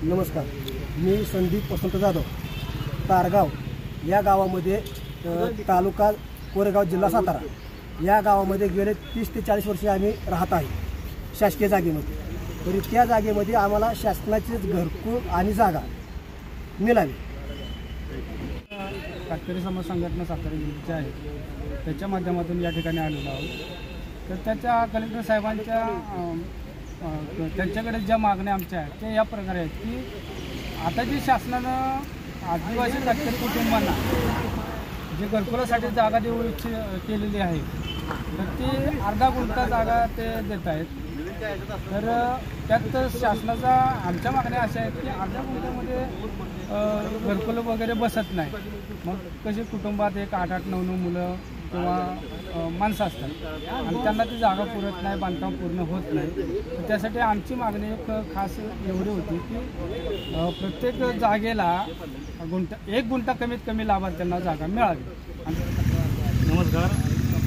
नमस्कार, मी संदीप वसंत जाधव, तारगाव या गावामध्ये तालुका कोरेगाव, जिल्हा सातारा या गावामध्ये गेले 30 ते 40 वर्षे आम्ही राहत आहे शासकीय जागेमध्ये. तरी त्या जागेमध्ये आम्हाला शासनाचीच घरकुल आणि जागा मिळाली. शेतकरी समाज संघटना सातारा जिल्ह्याची आहे, त्याच्या माध्यमातून या ठिकाणी आलेलो आहोत. तर त्याच्या कलेक्टर साहेबांच्या त्यांच्याकडे ज्या मागण्या आमच्या आहेत ते या प्रकारे आहेत की आता जी शासनानं आदिवासी शेतकरी कुटुंबांना जे घरकुलासाठी जागा देऊ केलेली आहे तर ती अर्धा गुंठा जागा ते देत आहेत. तर त्यात शासनाचा आमच्या मागण्या अशा आहेत की अर्ध्या गुंठ्यामध्ये घरकुल वगैरे बसत नाही. मग कशी कुटुंबात एक 8-9 मुलं किंवा माणसं असतात आणि त्यांना ती जागा पुरत नाही, बांधकाम पूर्ण होत नाही. तर त्यासाठी आमची मागणी एक खास एवढी होती की प्रत्येक जागेला एक गुंठा कमीत कमी लाभार्थ्यांना जागा मिळावी. नमस्कार,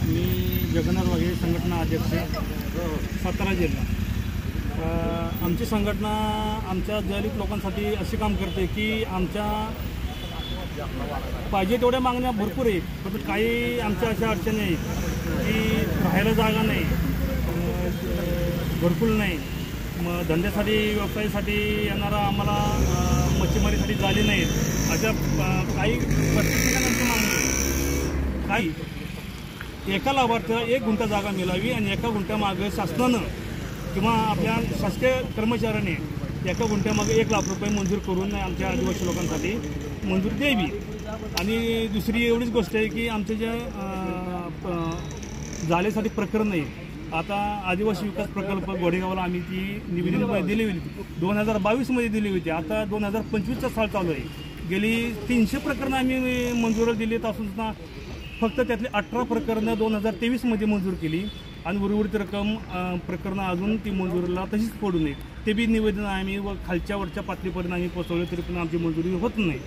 मी जगन्नाथ वाघेरे, संघटना अध्यक्ष, सातारा जिल्हा. आमची संघटना आमच्या दलित लोकांसाठी असे काम करते की आमच्या पाहिजे तेवढ्या मागण्या भरपूर आहेत, पण काही आमच्या अशा अडचणी आहेत की राहायला जागा नाही, घरकुल नाही, मग धंद्यासाठी व्यवसायासाठी येणारा आम्हाला मच्छीमारीसाठी झाली नाहीत. अशा काही प्रत्येकांची मागणी काही एका लाभार्थ्याला 1 गुंठा जागा मिळावी आणि एका गुंठ्यामागे शासनानं किंवा आपल्या शासकीय कर्मचाऱ्याने एका गुंठ्यामागे 1 लाख रुपये मंजूर करून आमच्या आदिवासी लोकांसाठी मंजूर द्यावी. आणि दुसरी एवढीच गोष्ट आहे की आमचे जे जालेसाठी प्रकरण आहे, आता आदिवासी विकास प्रकल्प गोडेगावला आम्ही ती निवेदन दिली होती, 2022मध्ये दिली होती. आता 2025चा साल चालू आहे. गेली 300 प्रकरणं आम्ही मंजूर दिली असून फक्त त्यातली 18 प्रकरणं 2023मध्ये मंजूर केली आणि उर्वरित रक्कम प्रकरणं अजून ती मंजुरीला तशीच पडू नये. ते बी निवेदन आम्ही व खालच्या वरच्या पातळीपर्यंत आम्ही पोहोचवले तरी पण आमची मंजुरी होत नाही.